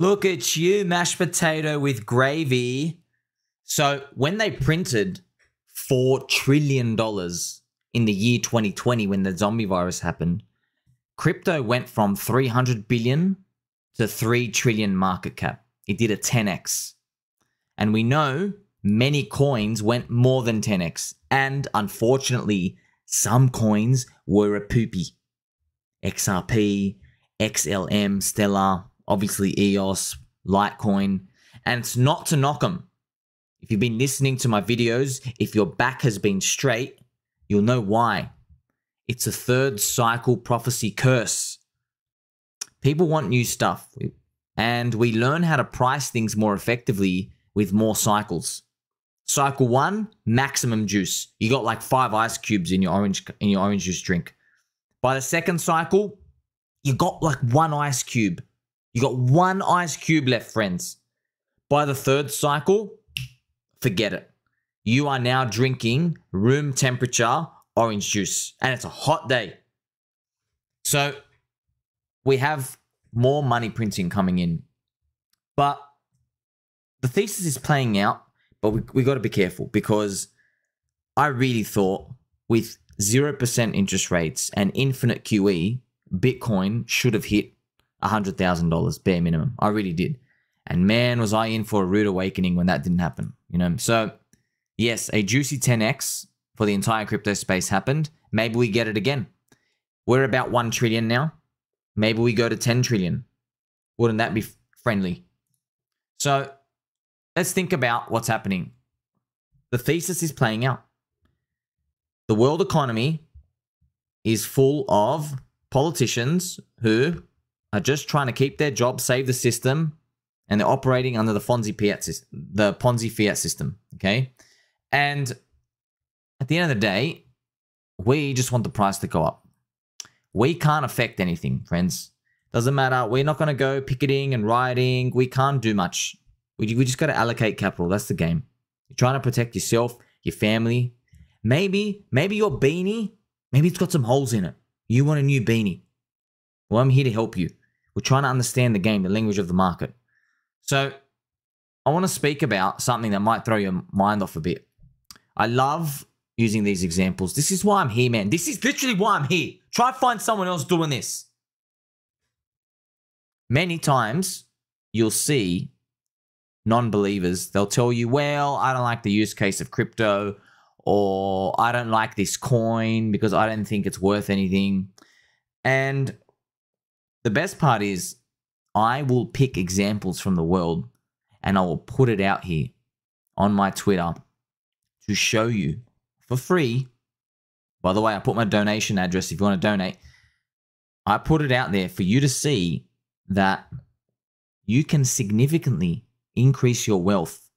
Look at you, mashed potato with gravy. So when they printed $4 trillion in the year 2020 when the zombie virus happened, crypto went from 300 billion to 3 trillion market cap. It did a 10x. And we know many coins went more than 10x. And unfortunately, some coins were a poopy. XRP, XLM, Stellar, obviously EOS, Litecoin. And it's not to knock them. If you've been listening to my videos, if your back has been straight, you'll know why. It's a third cycle prophecy curse. People want new stuff, and we learn how to price things more effectively with more cycles. Cycle 1, maximum juice. You got like 5 ice cubes in your orange juice drink. By the second cycle, you got like 1 ice cube. You got 1 ice cube left, friends. By the third cycle, forget it. You are now drinking room temperature orange juice, and it's a hot day. So we have more money printing coming in, but the thesis is playing out, but we got to be careful, because I really thought with 0% interest rates and infinite QE, Bitcoin should have hit $100,000 bare minimum. I really did. And man, was I in for a rude awakening when that didn't happen, you know? So yes, a juicy 10x for the entire crypto space happened. Maybe we get it again. We're about 1 trillion now. Maybe we go to 10 trillion. Wouldn't that be friendly? So let's think about what's happening. The thesis is playing out. The world economy is full of politicians who are just trying to keep their job, save the system, and they're operating under the Ponzi fiat system, okay? And at the end of the day, we just want the price to go up. We can't affect anything, friends. Doesn't matter. We're not going to go picketing and rioting. We can't do much. We just got to allocate capital. That's the game. You're trying to protect yourself, your family. Maybe your beanie, maybe it's got some holes in it. You want a new beanie. Well, I'm here to help you. We're trying to understand the game, the language of the market. So I want to speak about something that might throw your mind off a bit. I love using these examples. This is why I'm here, man. This is literally why I'm here. Try to find someone else doing this. Many times you'll see non-believers, they'll tell you, well, I don't like the use case of crypto, or I don't like this coin because I don't think it's worth anything. And the best part is I will pick examples from the world and I will put it out here on my Twitter to show you for free. By the way, I put my donation address if you want to donate. I put it out there for you to see that you can significantly increase your wealth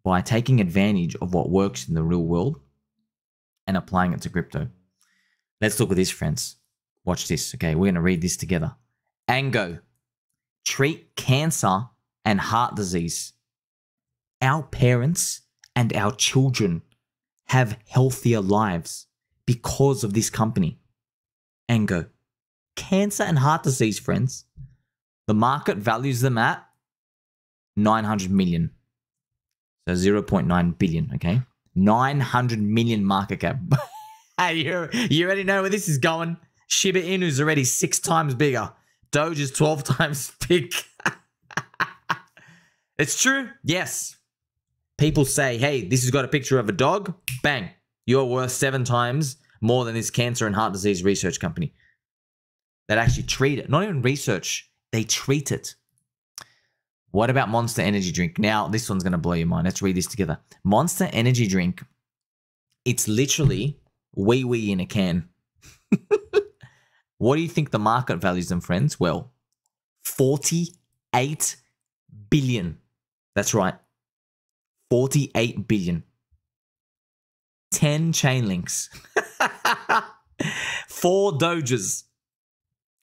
by taking advantage of what works in the real world and applying it to crypto. Let's look at this, friends. Watch this, okay? We're going to read this together. ANGO, treat cancer and heart disease. Our parents and our children have healthier lives because of this company. ANGO, cancer and heart disease, friends. The market values them at 900 million. So 0.9 billion, okay? 900 million market cap. You already know where this is going. Shiba Inu's already 6 times bigger. Doge is 12 times big. It's true. Yes. People say, hey, this has got a picture of a dog. Bang. You're worth 7 times more than this cancer and heart disease research company that actually treat it. Not even research. They treat it. What about Monster Energy Drink? Now, this one's going to blow your mind. Let's read this together. Monster Energy Drink. It's literally wee-wee in a can. What do you think the market values them, friends? Well, 48 billion. That's right. 48 billion. 10 chain links. 4 Doges.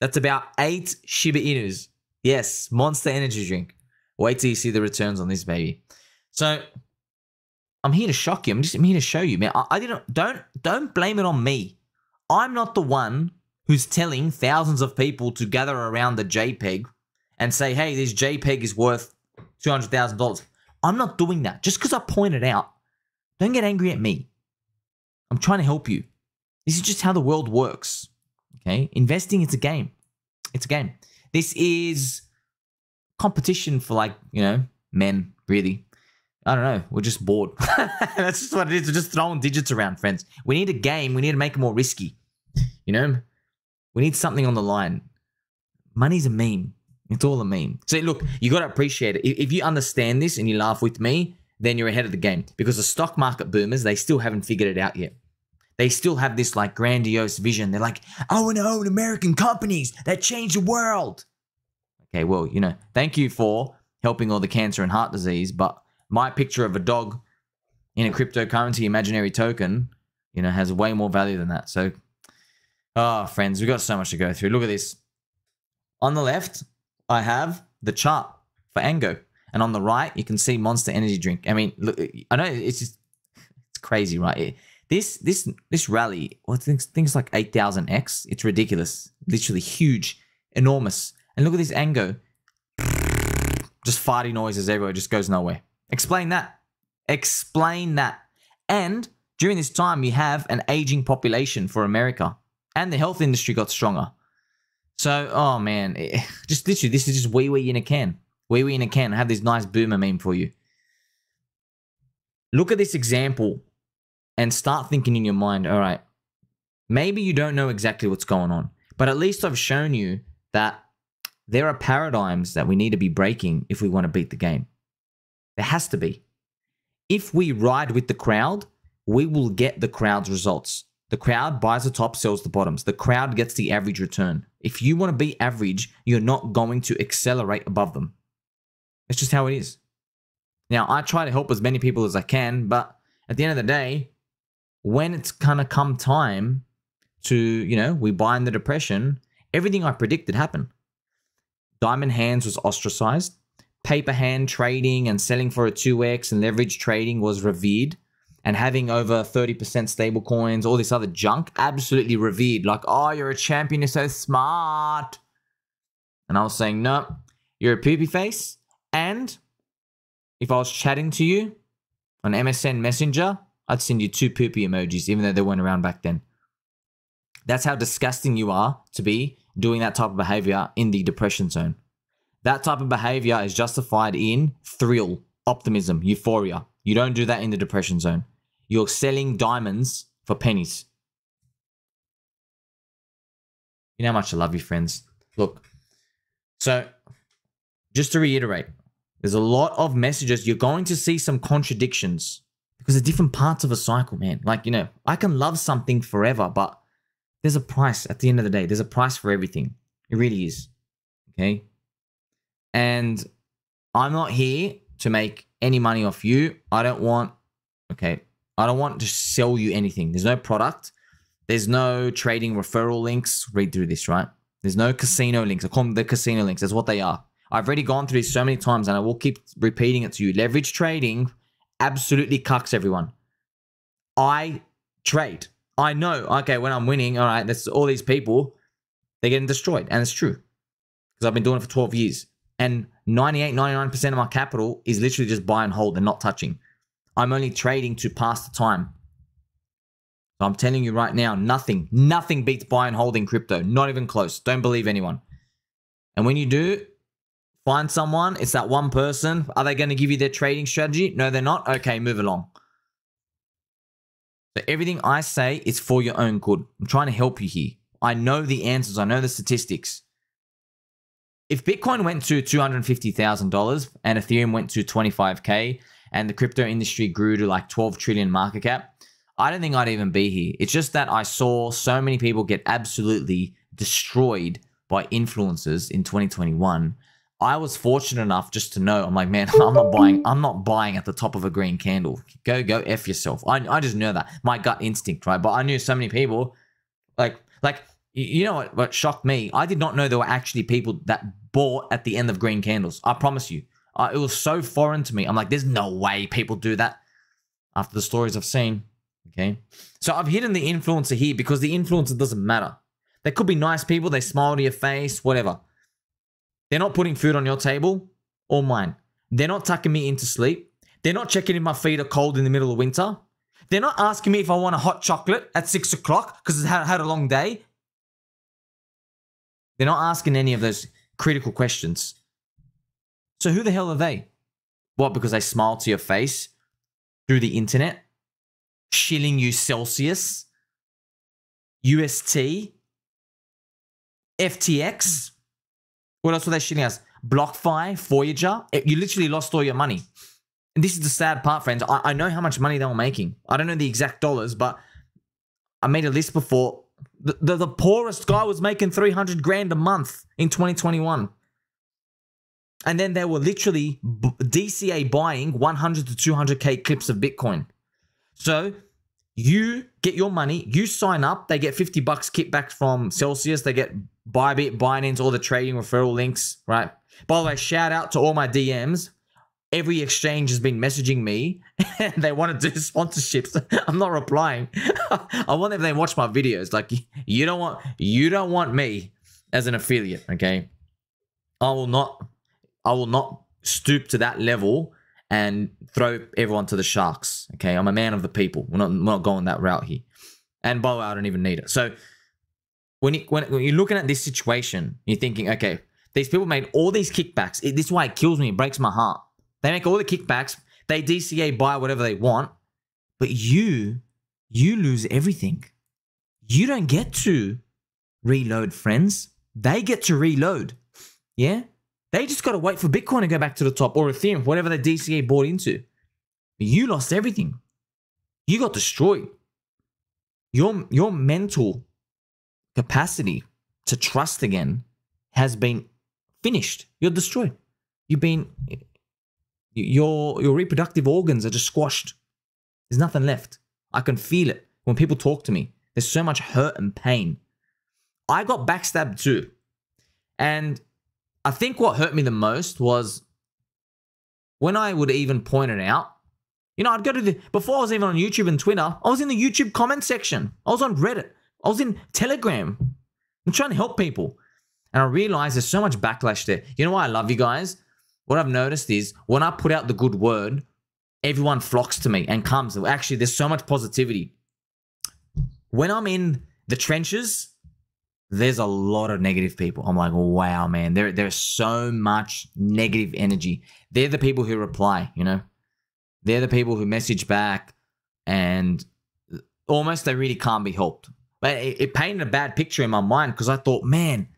That's about 8 Shiba Inus. Yes, Monster Energy Drink. Wait till you see the returns on this baby. So I'm here to shock you. I'm here to show you, man. Don't blame it on me. I'm not the one who's telling thousands of people to gather around the JPEG and say, hey, this JPEG is worth $200,000. I'm not doing that. Just because I point it out, don't get angry at me. I'm trying to help you. This is just how the world works. Okay? Investing is a game. It's a game. This is competition for, like, you know, men, really. I don't know. We're just bored. That's just what it is. We're just throwing digits around, friends. We need a game. We need to make it more risky. You know? We need something on the line. Money's a meme. It's all a meme. So look, you got to appreciate it. If you understand this and you laugh with me, then you're ahead of the game. Because the stock market boomers, they still haven't figured it out yet. They still have this like grandiose vision. They're like, I want to own American companies that change the world. Okay, well, you know, thank you for helping all the cancer and heart disease. But my picture of a dog in a cryptocurrency imaginary token, you know, has way more value than that. So, friends, we've got so much to go through. Look at this. On the left, I have the chart for ANGO. And on the right, you can see Monster Energy Drink. I mean, look, I know it's crazy, right? This rally, well, things like 8,000x. It's ridiculous. Literally huge, enormous. And look at this ANGO. Just farty noises everywhere. It just goes nowhere. Explain that. Explain that. And during this time, you have an aging population for America. And the health industry got stronger. So, oh man, just literally, this is just wee in a can. Wee in a can. I have this nice boomer meme for you. Look at this example and start thinking in your mind, all right, maybe you don't know exactly what's going on, but at least I've shown you that there are paradigms that we need to be breaking if we want to beat the game. There has to be. If we ride with the crowd, we will get the crowd's results. The crowd buys the top, sells the bottoms. The crowd gets the average return. If you want to be average, you're not going to accelerate above them. It's just how it is. Now, I try to help as many people as I can, but at the end of the day, when it's kind of come time to, you know, we buy in the depression, everything I predicted happened. Diamond hands was ostracized. Paper hand trading and selling for a 2x and leverage trading was revered. And having over 30% stable coins, all this other junk, absolutely revered. Like, oh, you're a champion, you're so smart. And I was saying, no, you're a poopy face. And if I was chatting to you on MSN Messenger, I'd send you 2 poopy emojis, even though they weren't around back then. That's how disgusting you are to be doing that type of behavior in the depression zone. That type of behavior is justified in thrill, optimism, euphoria. You don't do that in the depression zone. You're selling diamonds for pennies. You know how much I love you, friends. Look, so just to reiterate, there's a lot of messages. You're going to see some contradictions because they're different parts of a cycle, man. Like, you know, I can love something forever, but there's a price at the end of the day. There's a price for everything. It really is. Okay? And I'm not here to make any money off you. I don't want to sell you anything. There's no product. There's no trading referral links. Read through this, right? There's no casino links. I call them the casino links. That's what they are. I've already gone through this so many times and I will keep repeating it to you. Leverage trading absolutely cucks everyone. I trade. I know, okay, when I'm winning, all right, that's all these people, they're getting destroyed. And it's true because I've been doing it for 12 years. And 98, 99% of my capital is literally just buy and hold and not touching. I'm only trading to pass the time. So I'm telling you right now, nothing beats buy and hold in crypto. Not even close. Don't believe anyone. And when you do, find someone. It's that one person. Are they going to give you their trading strategy? No, they're not. Okay, move along. So everything I say is for your own good. I'm trying to help you here. I know the answers. I know the statistics. If Bitcoin went to $250,000 and Ethereum went to 25K and the crypto industry grew to like 12 trillion market cap, I don't think I'd even be here. It's just that I saw so many people get absolutely destroyed by influencers in 2021. I was fortunate enough just to know, I'm like, man, I'm not buying at the top of a green candle. Go F yourself. I just know that. My gut instinct, right? But I knew so many people, like you know what shocked me? I did not know there were actually people that bought at the end of green candles. I promise you. It was so foreign to me. I'm like, there's no way people do that after the stories I've seen. Okay. So I've hidden the influencer here because the influencer doesn't matter. They could be nice people. They smile to your face, whatever. They're not putting food on your table or mine. They're not tucking me into sleep. They're not checking if my feet are cold in the middle of winter. They're not asking me if I want a hot chocolate at 6 o'clock because I had a long day. They're not asking any of those critical questions. So who the hell are they? What, because they smile to your face through the internet? Shilling you Celsius? UST? FTX? What else were they shilling us? BlockFi? Voyager? You literally lost all your money. And this is the sad part, friends. I know how much money they were making. I don't know the exact dollars, but I made a list before. The poorest guy was making 300 grand a month in 2021. And then they were literally DCA buying 100 to 200K clips of Bitcoin. So you get your money, you sign up, they get $50 kickback from Celsius, they get Bybit, Binance, all the trading referral links, right? By the way, shout out to all my DMs. Every exchange has been messaging me and they want to do sponsorships. I'm not replying. I want them to watch my videos. Like, you don't want me as an affiliate, okay? I will not stoop to that level and throw everyone to the sharks, okay? I'm a man of the people. We're not going that route here. And by the way, I don't even need it. So when you're looking at this situation, you're thinking, okay, these people made all these kickbacks. This is why it kills me. It breaks my heart. They make all the kickbacks. They DCA buy whatever they want. But you lose everything. You don't get to reload, friends. They get to reload. Yeah? They just got to wait for Bitcoin to go back to the top or Ethereum, whatever the DCA bought into. You lost everything. You got destroyed. Your mental capacity to trust again has been finished. You're destroyed. Your reproductive organs are just squashed. There's nothing left. I can feel it when people talk to me. There's so much hurt and pain. I got backstabbed too. And I think what hurt me the most was when I would even point it out. You know, I'd go to before I was even on YouTube and Twitter, I was in the YouTube comment section. I was on Reddit. I was in Telegram. I'm trying to help people. And I realized there's so much backlash there. You know why I love you guys? What I've noticed is when I put out the good word, everyone flocks to me and comes. Actually, there's so much positivity. When I'm in the trenches, there's a lot of negative people. I'm like, wow, man, there's so much negative energy. They're the people who reply, you know? They're the people who message back and almost they really can't be helped. But it painted a bad picture in my mind because I thought, man,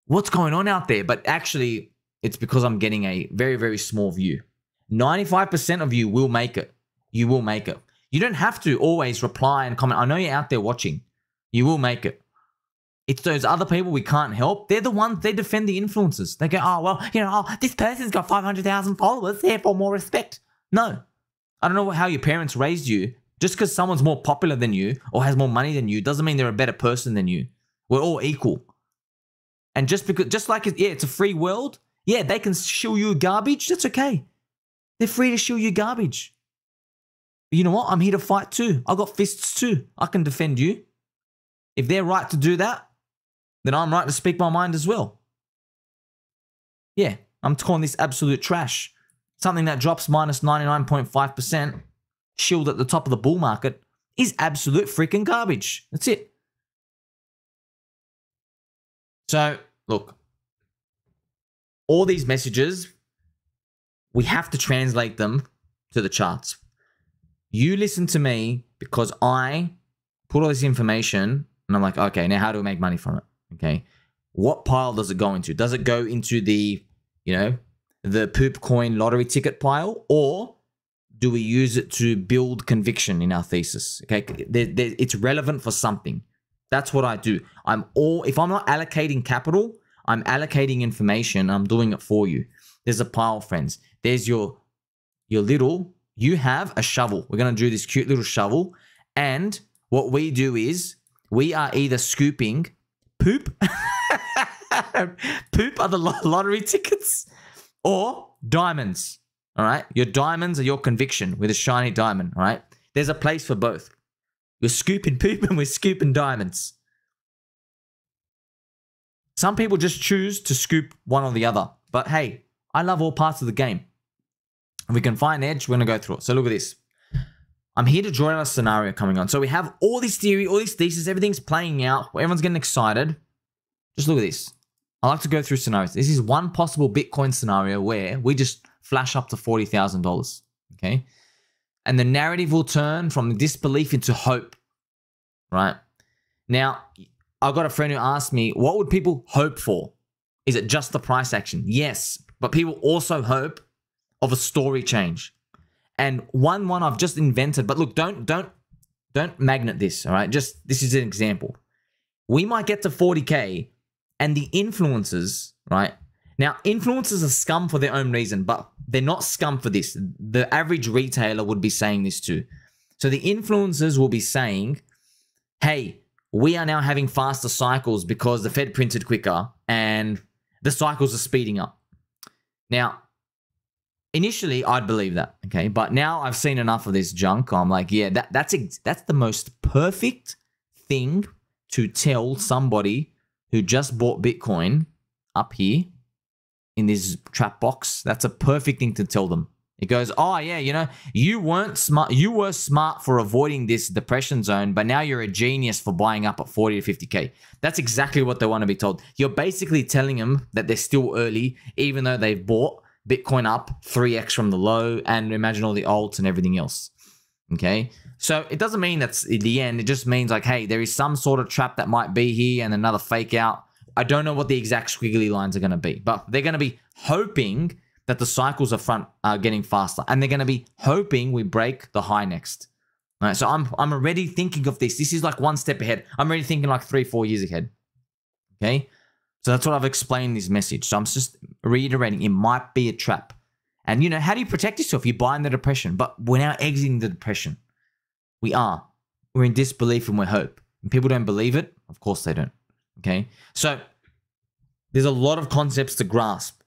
what's going on out there? But actually, it's because I'm getting a very, very small view. 95% of you will make it. You will make it. You don't have to always reply and comment. I know you're out there watching. You will make it. It's those other people we can't help. They're the ones, they defend the influencers. They go, oh, well, you know, oh, this person's got 500,000 followers, therefore more respect. No. I don't know how your parents raised you. Just because someone's more popular than you or has more money than you doesn't mean they're a better person than you. We're all equal. And just like, it's a free world. Yeah, they can shill you garbage. That's okay. They're free to shill you garbage. But you know what? I'm here to fight too. I got fists too. I can defend you. If they're right to do that, then I'm right to speak my mind as well. Yeah, I'm calling this absolute trash. Something that drops minus 99.5%, shilled at the top of the bull market, is absolute freaking garbage. That's it. So, look, all these messages, we have to translate them to the charts. You listen to me because I put all this information and I'm like, okay, now how do we make money from it? Okay. What pile does it go into? Does it go into the, you know, the poop coin lottery ticket pile, or do we use it to build conviction in our thesis? Okay. It's relevant for something. That's what I do. If I'm not allocating capital, I'm allocating information. I'm doing it for you. There's a pile, friends. There's you have a shovel. We're going to do this cute little shovel. And what we do is we are either scooping poop, poop are the lottery tickets, or diamonds. All right. Your diamonds are your conviction with a shiny diamond. All right. There's a place for both. You're scooping poop and we're scooping diamonds. Some people just choose to scoop one or the other. But hey, I love all parts of the game. If we can find edge, we're going to go through it. So look at this. I'm here to draw out a scenario coming on. So we have all this theory, all this thesis, everything's playing out. Everyone's getting excited. Just look at this. I like to go through scenarios. This is one possible Bitcoin scenario where we just flash up to $40,000. Okay. And the narrative will turn from disbelief into hope. Right. Now, I've got a friend who asked me, what would people hope for? Is it just the price action? Yes. But people also hope of a story change. And one I've just invented, but look, don't magnet this, all right? Just, this is an example. We might get to 40K and the influencers, right? Now, influencers are scum for their own reason, but they're not scum for this. The average retailer would be saying this too. So the influencers will be saying, hey, we are now having faster cycles because the Fed printed quicker and the cycles are speeding up. Now, initially, I'd believe that, okay? But now I've seen enough of this junk. I'm like, yeah, that's the most perfect thing to tell somebody who just bought Bitcoin up here in this trap box. That's a perfect thing to tell them. It goes, oh, yeah, you know, you weren't smart. You were smart for avoiding this depression zone, but now you're a genius for buying up at 40 to 50K. That's exactly what they want to be told. You're basically telling them that they're still early, even though they've bought Bitcoin up 3x from the low, and imagine all the alts and everything else. Okay. So it doesn't mean that's the end. It just means like, hey, there is some sort of trap that might be here and another fake out. I don't know what the exact squiggly lines are going to be, but they're going to be hoping that the cycles are getting faster, and they're going to be hoping we break the high next. All right. So I'm already thinking of this. This is like one step ahead. I'm already thinking like 3-4 years ahead. Okay. So that's what I've explained in this message. So I'm just reiterating, it might be a trap. And, you know, how do you protect yourself? You buy in the depression, but we're now exiting the depression. We are. We're in disbelief and we're hope. And people don't believe it. Of course they don't. Okay. So there's a lot of concepts to grasp.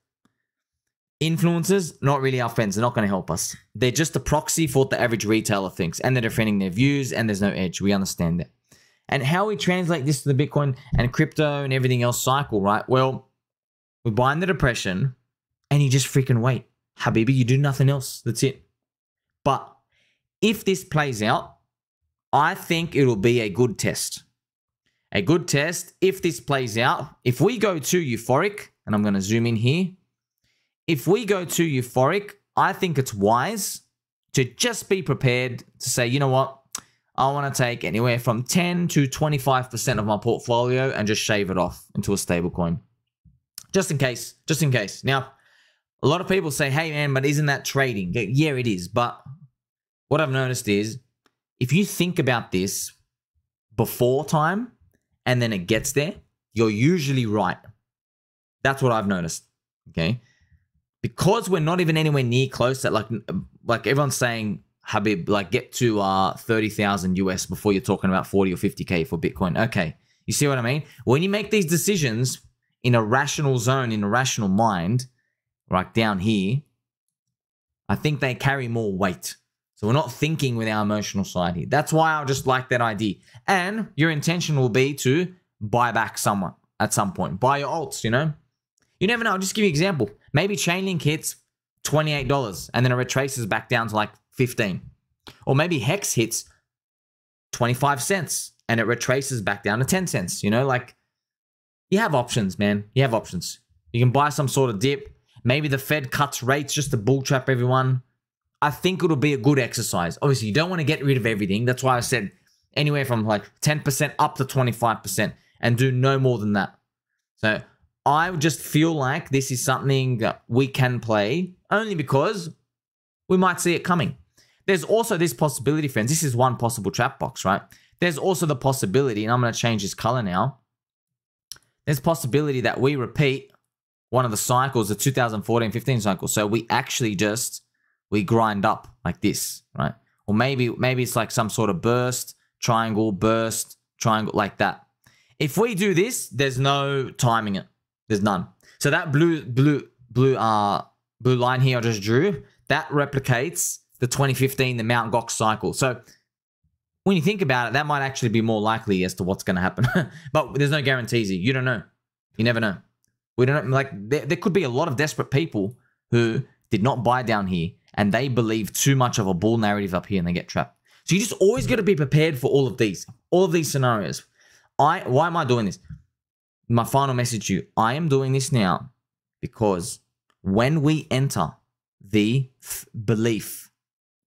Influencers, not really our friends. They're not going to help us. They're just a proxy for what the average retailer thinks. And they're defending their views and there's no edge. We understand that. And how we translate this to the Bitcoin and crypto and everything else cycle, right? Well, we buy in the depression and you just freaking wait. Habibi, you do nothing else. That's it. But if this plays out, I think it'll be a good test. A good test if this plays out. If we go too euphoric, and I'm going to zoom in here. If we go too euphoric, I think it's wise to just be prepared to say, you know what? I want to take anywhere from 10 to 25% of my portfolio and just shave it off into a stable coin. Just in case, just in case. Now, a lot of people say, hey man, but isn't that trading? Yeah, it is. But what I've noticed is if you think about this before time and then it gets there, you're usually right. That's what I've noticed. Okay. Because we're not even anywhere near close that like everyone's saying, Habib, like get to 30,000 US before you're talking about 40 or 50K for Bitcoin. Okay. You see what I mean? When you make these decisions in a rational zone, in a rational mind, right down here, I think they carry more weight. So we're not thinking with our emotional side here. That's why I just like that idea. And your intention will be to buy back someone at some point. Buy your alts, you know? You never know. I'll just give you an example. Maybe Chainlink hits $28 and then it retraces back down to like 15. Or maybe Hex hits 25 cents and it retraces back down to 10 cents. You know, like you have options, man. You have options. You can buy some sort of dip. Maybe the Fed cuts rates just to bull trap everyone. I think it'll be a good exercise. Obviously, you don't want to get rid of everything. That's why I said anywhere from like 10% up to 25% and do no more than that. So I just feel like this is something that we can play only because we might see it coming. There's also this possibility, friends. This is one possible trap box, right? There's also the possibility, and I'm going to change this color now. There's possibility that we repeat one of the cycles, the 2014-15 cycle. So we actually we grind up like this, right? Or maybe it's like some sort of burst, triangle, like that. If we do this, there's no timing it. There's none. So that blue line here I just drew, that replicates the 2015, the Mt. Gox cycle. So when you think about it, that might actually be more likely as to what's going to happen. But there's no guarantees here. You don't know. You never know. We don't like there could be a lot of desperate people who did not buy down here and they believe too much of a bull narrative up here and they get trapped. So you just always got to be prepared for all of these scenarios. Why am I doing this? My final message to you, I am doing this now because when we enter the belief,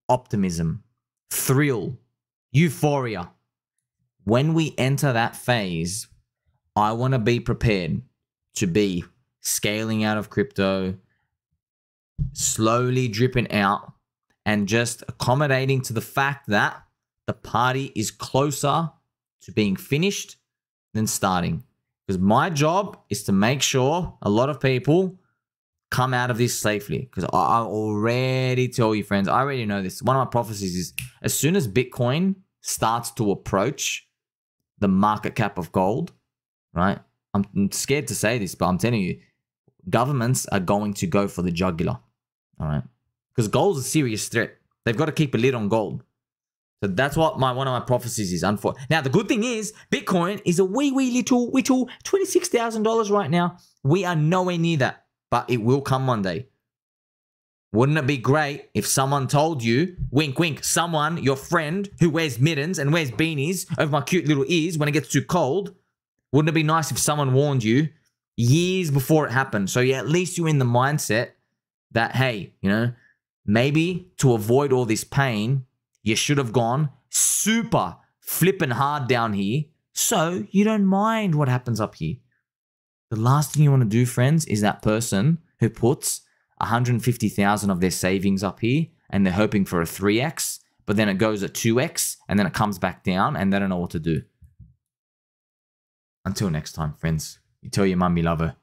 optimism, thrill, euphoria, when we enter that phase, I want to be prepared to be scaling out of crypto, slowly dripping out, and just accommodating to the fact that the party is closer to being finished than starting. Because my job is to make sure a lot of people come out of this safely. Because I already tell you, friends, I already know this. One of my prophecies is as soon as Bitcoin starts to approach the market cap of gold, right? I'm scared to say this, but I'm telling you, governments are going to go for the jugular, all right? Because gold's a serious threat. They've got to keep a lid on gold. So that's what one of my prophecies is. Now, the good thing is Bitcoin is a wee little $26,000 right now. We are nowhere near that, but it will come one day. Wouldn't it be great if someone told you, wink, wink, someone, your friend who wears mittens and wears beanies over my cute little ears when it gets too cold? Wouldn't it be nice if someone warned you years before it happened? So at least you're in the mindset that, hey, you know, maybe to avoid all this pain, you should have gone super flipping hard down here so you don't mind what happens up here. The last thing you want to do, friends, is that person who puts 150,000 of their savings up here and they're hoping for a 3x, but then it goes at 2x and then it comes back down and they don't know what to do. Until next time, friends, you tell your mum you love her.